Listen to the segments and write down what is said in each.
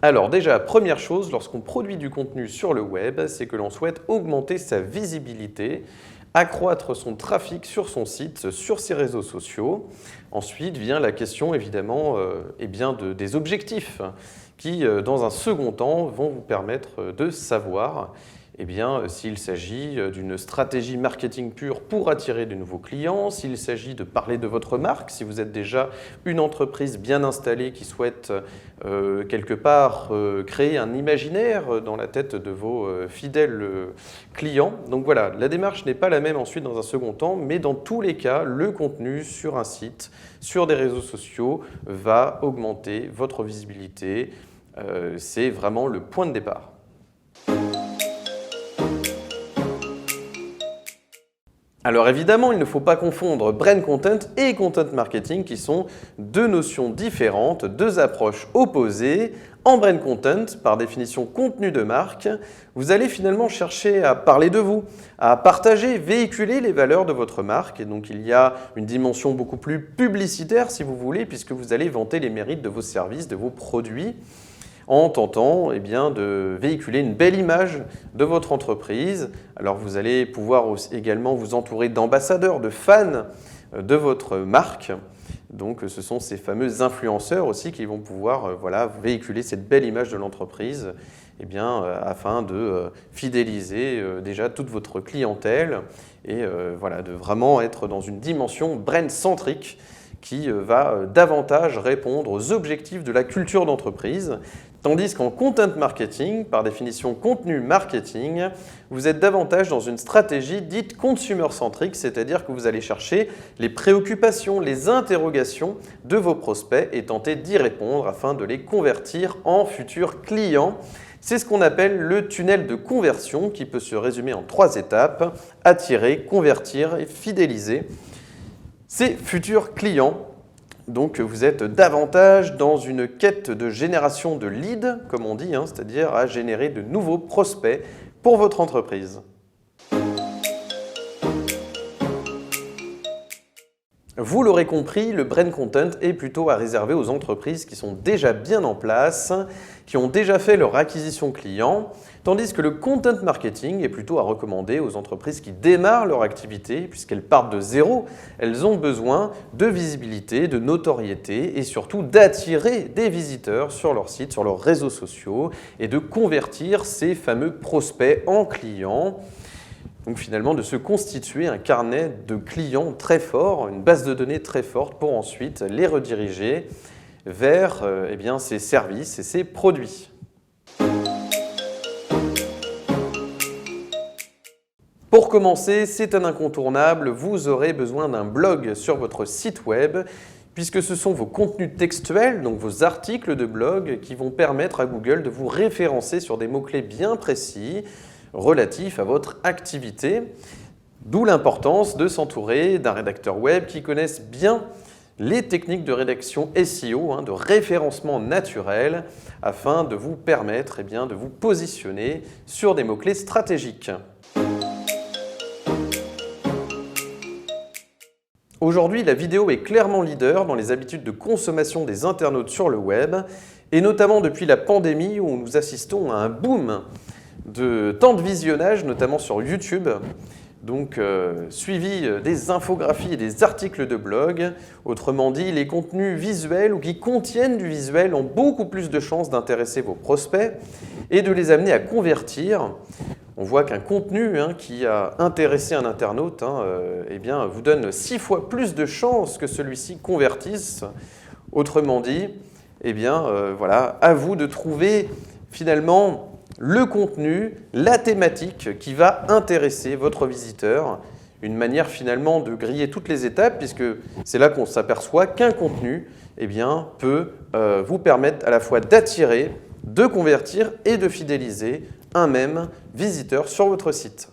Alors déjà, première chose, lorsqu'on produit du contenu sur le web, c'est que l'on souhaite augmenter sa visibilité, accroître son trafic sur son site, sur ses réseaux sociaux. Ensuite vient la question évidemment des objectifs qui, dans un second temps, vont vous permettre de savoir s'il s'agit d'une stratégie marketing pure pour attirer de nouveaux clients, s'il s'agit de parler de votre marque, si vous êtes déjà une entreprise bien installée qui souhaite quelque part créer un imaginaire dans la tête de vos fidèles clients. Donc voilà, la démarche n'est pas la même ensuite dans un second temps, mais dans tous les cas, le contenu sur un site, sur des réseaux sociaux, va augmenter votre visibilité. C'est vraiment le point de départ. Alors évidemment, il ne faut pas confondre brand content et content marketing qui sont deux notions différentes, deux approches opposées. En brand content, par définition contenu de marque, vous allez finalement chercher à parler de vous, à partager, véhiculer les valeurs de votre marque. Et donc il y a une dimension beaucoup plus publicitaire si vous voulez, puisque vous allez vanter les mérites de vos services, de vos produits, en tentant de véhiculer une belle image de votre entreprise. Alors vous allez pouvoir également vous entourer d'ambassadeurs, de fans de votre marque. Donc ce sont ces fameux influenceurs aussi qui vont pouvoir véhiculer cette belle image de l'entreprise afin de fidéliser déjà toute votre clientèle et de vraiment être dans une dimension brand-centrique qui va davantage répondre aux objectifs de la culture d'entreprise. Tandis qu'en content marketing, par définition contenu marketing, vous êtes davantage dans une stratégie dite consumer-centrique, c'est-à-dire que vous allez chercher les préoccupations, les interrogations de vos prospects et tenter d'y répondre afin de les convertir en futurs clients. C'est ce qu'on appelle le tunnel de conversion qui peut se résumer en 3 étapes: attirer, convertir et fidéliser ces futurs clients. Donc vous êtes davantage dans une quête de génération de leads, comme on dit, c'est-à-dire à générer de nouveaux prospects pour votre entreprise. Vous l'aurez compris, le brand content est plutôt à réserver aux entreprises qui sont déjà bien en place, qui ont déjà fait leur acquisition client, tandis que le content marketing est plutôt à recommander aux entreprises qui démarrent leur activité, puisqu'elles partent de zéro. Elles ont besoin de visibilité, de notoriété et surtout d'attirer des visiteurs sur leur site, sur leurs réseaux sociaux et de convertir ces fameux prospects en clients. Donc finalement de se constituer un carnet de clients très fort, une base de données très forte pour ensuite les rediriger vers ces services et ces produits. Pour commencer, c'est un incontournable, vous aurez besoin d'un blog sur votre site web puisque ce sont vos contenus textuels, donc vos articles de blog qui vont permettre à Google de vous référencer sur des mots-clés bien précis relatifs à votre activité. D'où l'importance de s'entourer d'un rédacteur web qui connaisse bien les techniques de rédaction SEO, de référencement naturel, afin de vous permettre de vous positionner sur des mots-clés stratégiques. Aujourd'hui, la vidéo est clairement leader dans les habitudes de consommation des internautes sur le web, et notamment depuis la pandémie où nous assistons à un boom de temps de visionnage, notamment sur YouTube, donc suivi des infographies et des articles de blog. Autrement dit, les contenus visuels ou qui contiennent du visuel ont beaucoup plus de chances d'intéresser vos prospects et de les amener à convertir. On voit qu'un contenu qui a intéressé un internaute vous donne 6 fois plus de chances que celui-ci convertisse. Autrement dit, à vous de trouver finalement le contenu, la thématique qui va intéresser votre visiteur. Une manière finalement de griller toutes les étapes puisque c'est là qu'on s'aperçoit qu'un contenu peut vous permettre à la fois d'attirer, de convertir et de fidéliser un même visiteur sur votre site.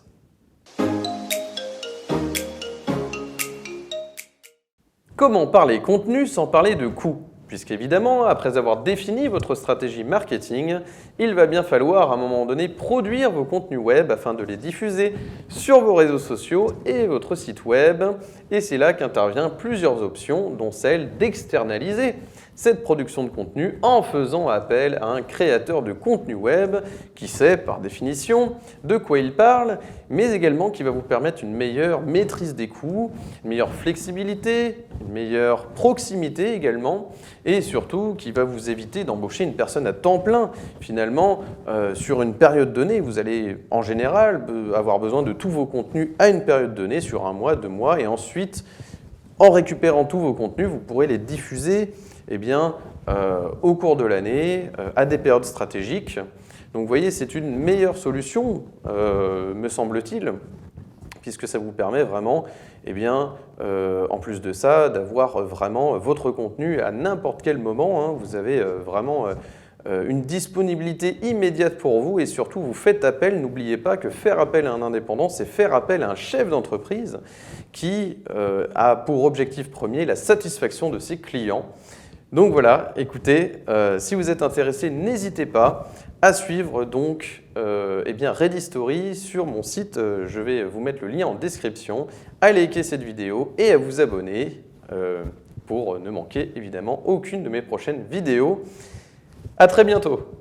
Comment parler contenu sans parler de coût ? Puisqu'évidemment, après avoir défini votre stratégie marketing, il va bien falloir à un moment donné produire vos contenus web afin de les diffuser sur vos réseaux sociaux et votre site web. Et c'est là qu'interviennent plusieurs options, dont celle d'externaliser cette production de contenu en faisant appel à un créateur de contenu web qui sait, par définition, de quoi il parle, mais également qui va vous permettre une meilleure maîtrise des coûts, une meilleure flexibilité, une meilleure proximité également, et surtout qui va vous éviter d'embaucher une personne à temps plein. Finalement, sur une période donnée, vous allez en général avoir besoin de tous vos contenus à une période donnée, sur 1 mois, 2 mois, et ensuite, en récupérant tous vos contenus, vous pourrez les diffuser au cours de l'année, à des périodes stratégiques. Donc vous voyez, c'est une meilleure solution, me semble-t-il, puisque ça vous permet vraiment, en plus de ça, d'avoir vraiment votre contenu à n'importe quel moment, hein. Vous avez vraiment une disponibilité immédiate pour vous et surtout vous faites appel, n'oubliez pas que faire appel à un indépendant, c'est faire appel à un chef d'entreprise qui a pour objectif premier la satisfaction de ses clients. Donc voilà, écoutez, si vous êtes intéressé, n'hésitez pas à suivre donc Ready Story sur mon site. Je vais vous mettre le lien en description, à liker cette vidéo et à vous abonner pour ne manquer évidemment aucune de mes prochaines vidéos. À très bientôt.